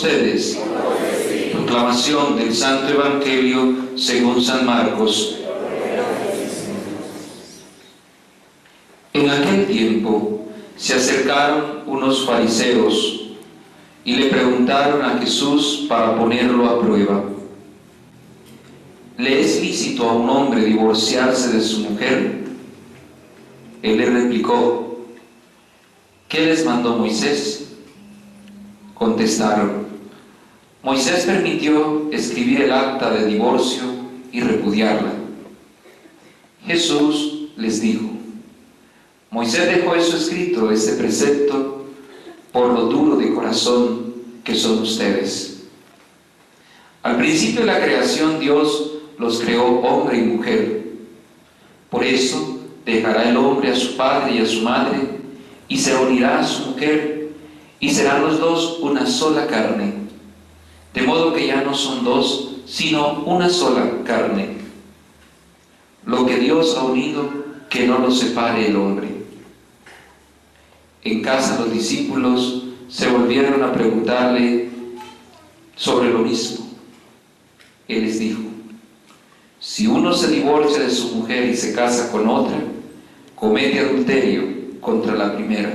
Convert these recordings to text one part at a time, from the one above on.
ustedes. Proclamación del Santo Evangelio según San Marcos. En aquel tiempo se acercaron unos fariseos y le preguntaron a Jesús para ponerlo a prueba: ¿le es lícito a un hombre divorciarse de su mujer? Él le replicó: ¿qué les mandó Moisés? Contestaron: Moisés permitió escribir el acta de divorcio y repudiarla. Jesús les dijo: Moisés dejó eso escrito, este precepto, por lo duro de corazón que son ustedes. Al principio de la creación Dios los creó hombre y mujer. Por eso dejará el hombre a su padre y a su madre, y se unirá a su mujer, y serán los dos una sola carne. De modo que ya no son dos, sino una sola carne. Lo que Dios ha unido, que no lo separe el hombre. En casa los discípulos se volvieron a preguntarle sobre lo mismo. Él les dijo: si uno se divorcia de su mujer y se casa con otra, comete adulterio contra la primera.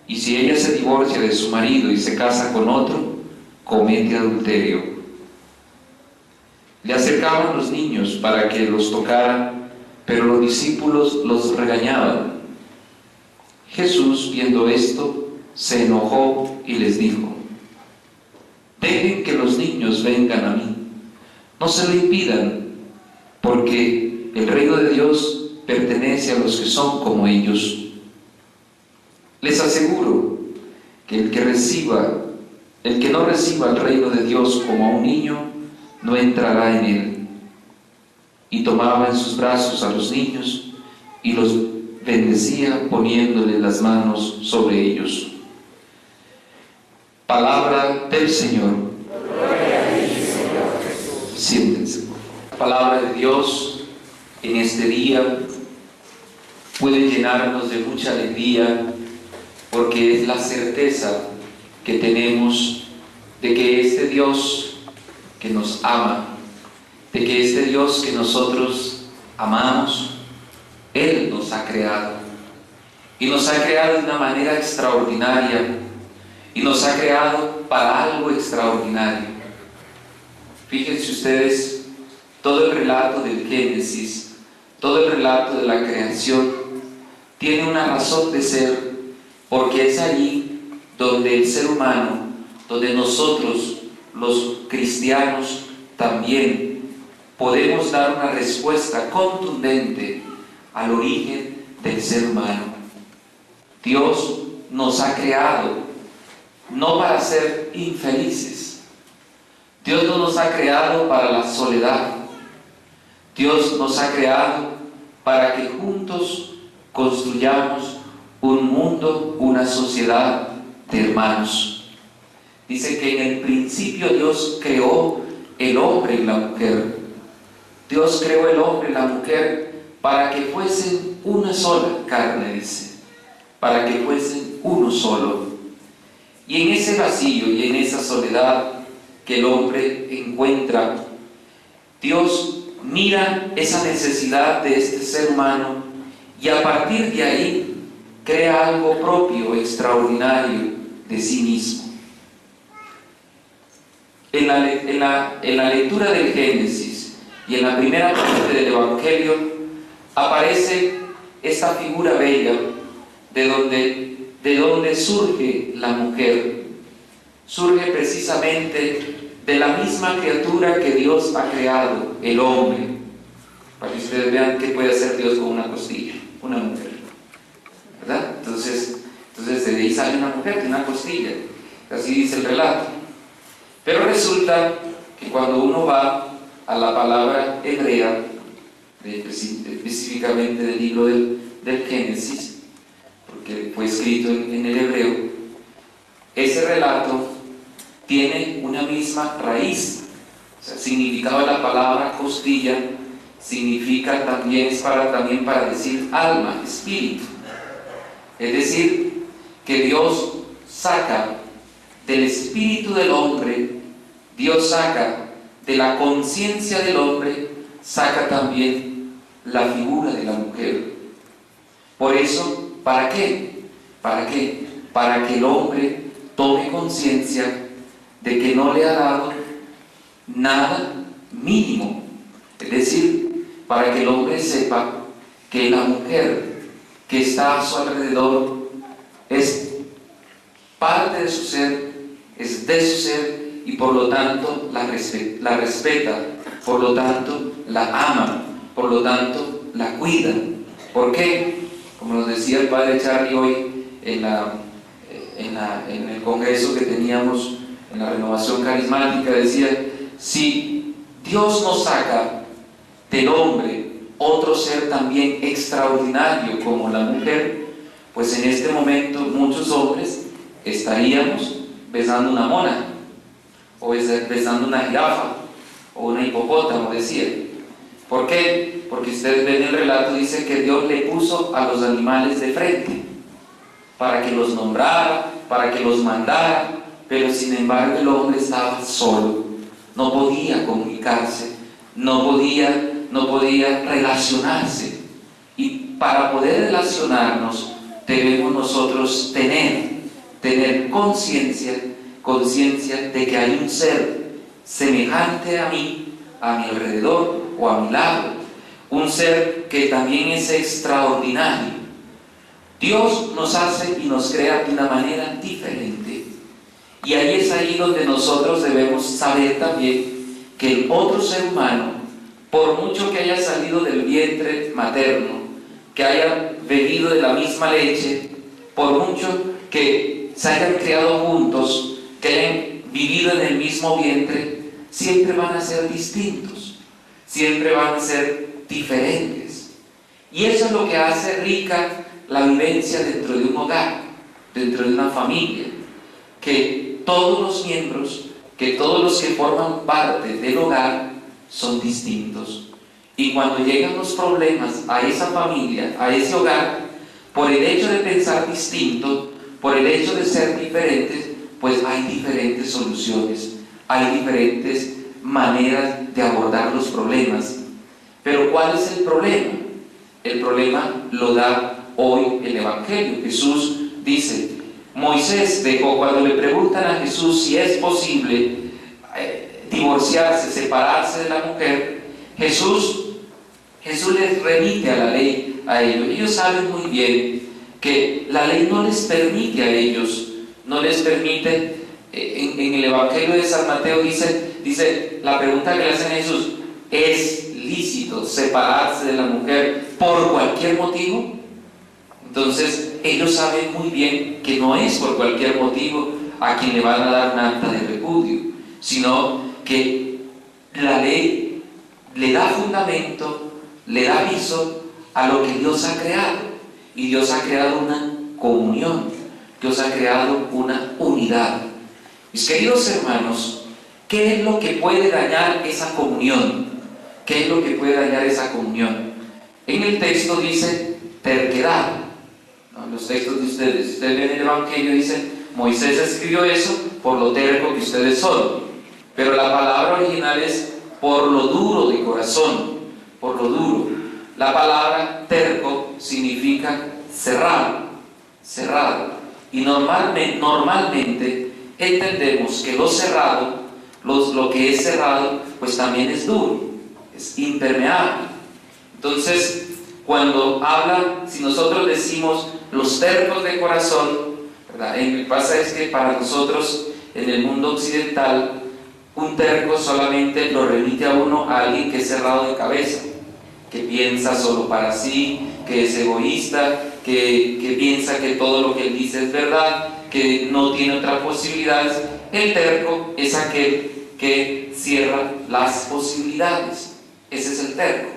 Y si ella se divorcia de su marido y se casa con otro, comete adulterio. Le acercaban los niños para que los tocara, pero los discípulos los regañaban. Jesús, viendo esto, se enojó y les dijo: dejen que los niños vengan a mí, no se lo impidan, porque el reino de Dios pertenece a los que son como ellos. Les aseguro que el que no reciba el reino de Dios como a un niño, no entrará en él. Y tomaba en sus brazos a los niños y los bendecía poniéndole las manos sobre ellos. Palabra del Señor. Gloria a ti, Señor Jesús. Siéntense. La palabra de Dios en este día puede llenarnos de mucha alegría, porque es la certeza que tenemos de que este Dios que nos ama, de que este Dios que nosotros amamos, Él nos ha creado. Y nos ha creado de una manera extraordinaria. Y nos ha creado para algo extraordinario. Fíjense ustedes, todo el relato del Génesis, todo el relato de la creación, tiene una razón de ser, porque es allí donde el ser humano, donde nosotros, los cristianos, también podemos dar una respuesta contundente al origen del ser humano. Dios nos ha creado no para ser infelices. Dios no nos ha creado para la soledad. Dios nos ha creado para que juntos construyamos un mundo, una sociedad de hermanos. Dice que en el principio Dios creó el hombre y la mujer. Dios creó el hombre y la mujer para que fuesen una sola carne, dice, para que fuesen uno solo. Y en ese vacío y en esa soledad que el hombre encuentra, Dios mira esa necesidad de este ser humano y a partir de ahí crea algo propio, extraordinario de sí mismo. En la lectura del Génesis y en la primera parte del Evangelio aparece esta figura bella de donde surge la mujer. Surge precisamente de la misma criatura que Dios ha creado, el hombre. Para que ustedes vean qué puede hacer Dios con una costilla, una mujer, ¿verdad? Entonces de ahí sale una mujer de una costilla, así dice el relato. Pero resulta que cuando uno va a la palabra hebrea, específicamente del libro del Génesis, porque fue escrito en el hebreo, ese relato tiene una misma raíz. O sea, significado de la palabra costilla significa también para decir alma, espíritu. Es decir, que Dios saca del espíritu del hombre, Dios saca de la conciencia del hombre, saca también la figura de la mujer. Por eso, ¿para qué? ¿Para qué? Para que el hombre tome conciencia de que no le ha dado nada mínimo. Es decir, para que el hombre sepa que la mujer que está a su alrededor es parte de su ser, es de su ser, y por lo tanto la respeta, por lo tanto la ama, por lo tanto la cuida. ¿Por qué? Como nos decía el padre Charlie hoy en el congreso que teníamos en la renovación carismática, decía, si Dios nos saca del hombre otro ser también extraordinario como la mujer, pues en este momento muchos hombres estaríamos besando una mona, o besando una jirafa, o una hipopótamo, decía. ¿Por qué? Porque ustedes ven el relato, dice que Dios le puso a los animales de frente, para que los nombrara, para que los mandara, pero sin embargo el hombre estaba solo, no podía comunicarse, no podía relacionarse. Y para poder relacionarnos debemos nosotros tener conciencia de que hay un ser semejante a mí, a mi alrededor o a mi lado, un ser que también es extraordinario. Dios nos hace y nos crea de una manera diferente, y ahí es ahí donde nosotros debemos saber también que el otro ser humano, por mucho que haya salido del vientre materno, que haya bebido de la misma leche, por mucho que se hayan criado juntos, que hayan vivido en el mismo vientre, siempre van a ser distintos, siempre van a ser diferentes. Y eso es lo que hace rica la vivencia dentro de un hogar, dentro de una familia, que todos los miembros, que todos los que forman parte del hogar son distintos. Y cuando llegan los problemas a esa familia, a ese hogar, por el hecho de pensar distinto, por el hecho de ser diferentes, pues hay diferentes soluciones, hay diferentes maneras de abordar los problemas. Pero ¿cuál es el problema? El problema lo da hoy el Evangelio. Jesús dice, Moisés dejó, cuando le preguntan a Jesús si es posible divorciarse, separarse de la mujer, Jesús les remite a la ley a ellos. Ellos saben muy bien que la ley no les permite a ellos, no les permite. En el Evangelio de San Mateo dice la pregunta que le hacen a Jesús, ¿es lícito separarse de la mujer por cualquier motivo? Entonces ellos saben muy bien que no es por cualquier motivo a quien le van a dar un acta de repudio, sino que la ley le da fundamento, le da aviso a lo que Dios ha creado. Y Dios ha creado una comunión, Dios ha creado una unidad. Mis queridos hermanos, ¿qué es lo que puede dañar esa comunión? ¿Qué es lo que puede dañar esa comunión? En el texto dice terquedad. ¿No? Los textos de ustedes ven el Evangelio, dicen Moisés escribió eso por lo terco que ustedes son, pero la palabra original es por lo duro de corazón, por lo duro. La palabra terco significa cerrado. Y normalmente entendemos que lo cerrado, lo que es cerrado, pues también es duro, es impermeable. Entonces, cuando habla, si nosotros decimos los tercos de corazón, ¿verdad? Lo que pasa es que para nosotros, en el mundo occidental, un terco solamente lo remite a uno a alguien que es cerrado de cabeza, que piensa solo para sí, que es egoísta, que piensa que todo lo que él dice es verdad, que no tiene otras posibilidades. El terco es aquel que cierra las posibilidades. Ese es el terco.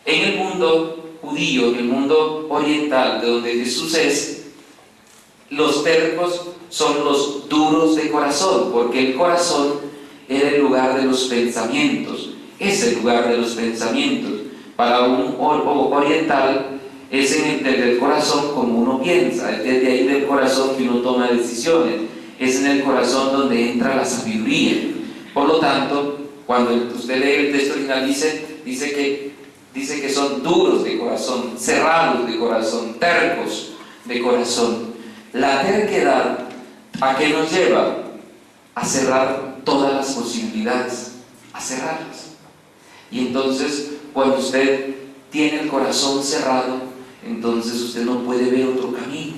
En el mundo judío, en el mundo oriental, de donde Jesús es, los tercos son los duros de corazón, porque el corazón era el lugar de los pensamientos, es el lugar de los pensamientos. Para un oriental es en el corazón como uno piensa, es desde ahí del corazón que uno toma decisiones, es en el corazón donde entra la sabiduría. Por lo tanto, cuando usted lee el texto original, dice que son duros de corazón, cerrados de corazón, tercos de corazón. La terquedad, ¿a qué nos lleva? A cerrar todas las posibilidades, a cerrarlas. Y entonces, cuando usted tiene el corazón cerrado, entonces usted no puede ver otro camino.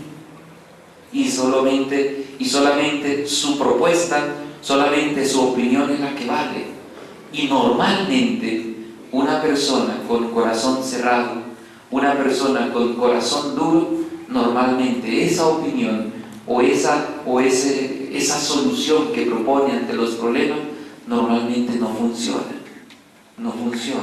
Y solamente su propuesta, solamente su opinión es la que vale. Y normalmente, una persona con corazón cerrado, una persona con corazón duro, normalmente esa opinión o esa solución que propone ante los problemas, normalmente no funciona. No funciona.